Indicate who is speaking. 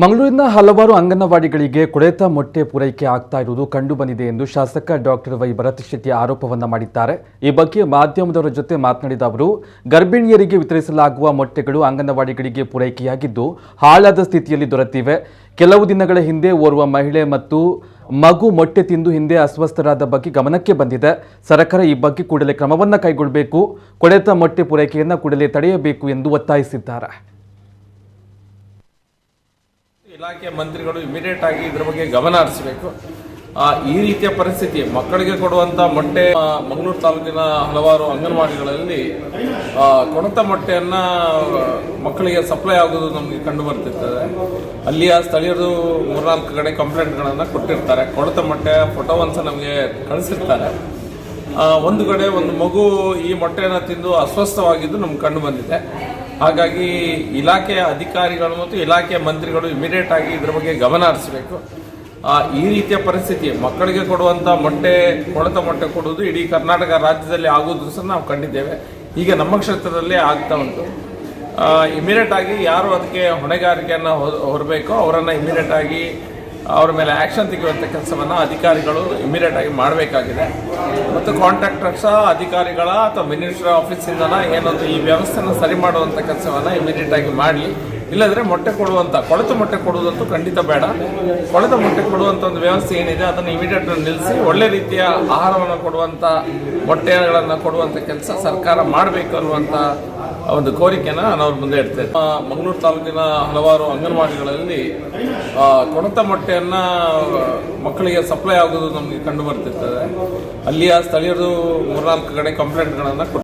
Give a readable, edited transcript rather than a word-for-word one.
Speaker 1: ಮಂಗಳೂರಿನ ಹಲವಾರು ಅಂಗನವಾಡಿಗಳಿಗೆ ಕೊಳೆತ ಮೊಟ್ಟೆ ಪೂರೈಕೆ ಆಗ್ತಾ ಇರುವುದು ಕಂಡುಬಂದಿದೆ ಎಂದು ಶಾಸಕ ಡಾಕ್ಟರ್ ವೈ ಭರತ್ ಶೆಟ್ಟಿ ಆರೋಪವನ್ನ ಮಾಡಿದ್ದಾರೆ. ಈ ಬಗ್ಗೆ ಮಾಧ್ಯಮದವರ ಜೊತೆ ಮಾತನಾಡಿದ ಅವರು, ಗರ್ಭಿಣಿಯರಿಗೆ ವಿತರಿಸಲಾಗುವ ಮೊಟ್ಟೆಗಳು ಅಂಗನವಾಡಿಗಳಿಗೆ ಪೂರೈಕೆಯಾಗಿದ್ದು ಹಾಳಾದ ಸ್ಥಿತಿಯಲ್ಲಿ ದೊರೆತಿವೆ. ಕೆಲವು ದಿನಗಳ ಹಿಂದೆ ಓರ್ವ ಮಹಿಳೆ ಮತ್ತು ಮಗು ಮೊಟ್ಟೆ ತಿಂದು ಹಿಂದೆ ಅಸ್ವಸ್ಥರಾದ ಬಗ್ಗೆ ಗಮನಕ್ಕೆ ಬಂದಿದೆ. ಸರ್ಕಾರ ಈ ಬಗ್ಗೆ ಕೂಡಲೇ ಕ್ರಮವನ್ನು ಕೈಗೊಳ್ಳಬೇಕು, ಕೊಳೆತ ಮೊಟ್ಟೆ ಪೂರೈಕೆಯನ್ನು ಕೂಡಲೇ ತಡೆಯಬೇಕು ಎಂದು ಒತ್ತಾಯಿಸಿದ್ದಾರೆ.
Speaker 2: ಇಲಾಖೆ ಮಂತ್ರಿಗಳು ಇಮಿಡಿಯೇಟ್ ಆಗಿ ಇದರ ಬಗ್ಗೆ ಗಮನ ಹರಿಸಬೇಕು. ಈ ರೀತಿಯ ಪರಿಸ್ಥಿತಿ ಮಕ್ಕಳಿಗೆ ಕೊಡುವಂತ ಮೊಟ್ಟೆ ಮಂಗಳೂರು ತಾಲೂಕಿನ ಹಲವಾರು ಅಂಗನವಾಡಿಗಳಲ್ಲಿ ಕೊಳೆತ ಮೊಟ್ಟೆಯನ್ನ ಮಕ್ಕಳಿಗೆ ಸಪ್ಲೈ ಆಗೋದು ನಮಗೆ ಕಂಡು ಬರ್ತಿರ್ತದೆ. ಅಲ್ಲಿಯ ಸ್ಥಳೀಯರು 3-4 ಕಡೆ ಕಂಪ್ಲೇಂಟ್ಗಳನ್ನು ಕೊಟ್ಟಿರ್ತಾರೆ. ಕೊಳೆತ ಮೊಟ್ಟೆ ಫೋಟೋವನ್ನು ನಮಗೆ ಕಳಿಸಿರ್ತಾರೆ. ಒಂದು ಕಡೆ ಒಂದು ಮಗು ಈ ಮೊಟ್ಟೆಯನ್ನು ತಿಂದು ಅಸ್ವಸ್ಥವಾಗಿದ್ದು ನಮ್ಗೆ ಕಂಡು ಬಂದಿದೆ. ಹಾಗಾಗಿ ಇಲಾಖೆಯ ಅಧಿಕಾರಿಗಳು ಮತ್ತು ಇಲಾಖೆಯ ಮಂತ್ರಿಗಳು ಇಮಿಡಿಯೇಟ್ ಆಗಿ ಇದರ ಬಗ್ಗೆ ಗಮನ ಹರಿಸಬೇಕು. ಈ ರೀತಿಯ ಪರಿಸ್ಥಿತಿ ಮಕ್ಕಳಿಗೆ ಕೊಡುವಂಥ ಕೊಳೆತ ಮೊಟ್ಟೆ ಕೊಡುವುದು ಇಡೀ ಕರ್ನಾಟಕ ರಾಜ್ಯದಲ್ಲಿ ಆಗೋದು ಸಹ ನಾವು ಕಂಡಿದ್ದೇವೆ. ಈಗ ನಮ್ಮ ಕ್ಷೇತ್ರದಲ್ಲಿ ಆಗ್ತಾ ಉಂಟು. ಇಮಿಡಿಯೇಟ್ ಆಗಿ ಯಾರು ಅದಕ್ಕೆ ಹೊಣೆಗಾರಿಕೆಯನ್ನು ಹೊರಬೇಕೋ ಅವರನ್ನು ಇಮಿಡಿಯೇಟ್ ಆಗಿ ಅವರ ಮೇಲೆ ಆ್ಯಕ್ಷನ್ ತೆಗೆಯುವಂಥ ಕೆಲಸವನ್ನು ಅಧಿಕಾರಿಗಳು ಇಮಿಡಿಯೇಟ್ ಆಗಿ ಮಾಡಬೇಕಾಗಿದೆ. ಮತ್ತು ಕಾಂಟ್ರಾಕ್ಟರ್ ಸಹ ಅಧಿಕಾರಿಗಳ ಅಥವಾ ಮಿನಿಸ್ಟ್ರಿ ಆಫೀಸಿಂದ ಏನೊಂದು ಈ ವ್ಯವಸ್ಥೆಯನ್ನು ಸರಿ ಮಾಡುವಂಥ ಕೆಲಸವನ್ನು ಇಮಿಡಿಯೇಟ್ ಆಗಿ ಮಾಡಲಿ. ಇಲ್ಲಂದರೆ ಕೊಳೆತ ಮೊಟ್ಟೆ ಕೊಡುವುದಂತೂ ಖಂಡಿತ ಬೇಡ. ಕೊಳೆತ ಮೊಟ್ಟೆ ಕೊಡುವಂಥ ಒಂದು ವ್ಯವಸ್ಥೆ ಏನಿದೆ ಅದನ್ನು ಇಮಿಡಿಯೇಟ್ ನಿಲ್ಲಿಸಿ ಒಳ್ಳೆ ರೀತಿಯ ಆಹಾರವನ್ನು ಕೊಡುವಂಥ ಮೊಟ್ಟೆಗಳನ್ನು ಕೊಡುವಂಥ ಕೆಲಸ ಸರ್ಕಾರ ಮಾಡಬೇಕು ಅನ್ನುವಂಥ ಒಂದು ಕೋರಿಕೆನ ನಾವು ಮುಂದೆ ಇಡ್ತೇವೆ. ಮಂಗಳೂರು ತಾಲೂಕಿನ ಹಲವಾರು ಅಂಗನವಾಡಿಗಳಲ್ಲಿ ಕೊಳೆತ ಮೊಟ್ಟೆಯನ್ನ ಮಕ್ಕಳಿಗೆ ಸಪ್ಲೈ ಆಗೋದು ನಮಗೆ ಕಂಡು ಬರ್ತಿರ್ತದೆ. ಅಲ್ಲಿಯ ಸ್ಥಳೀಯರು 3-4 ಕಡೆ ಕಂಪ್ಲೇಂಟ್ಗಳನ್ನು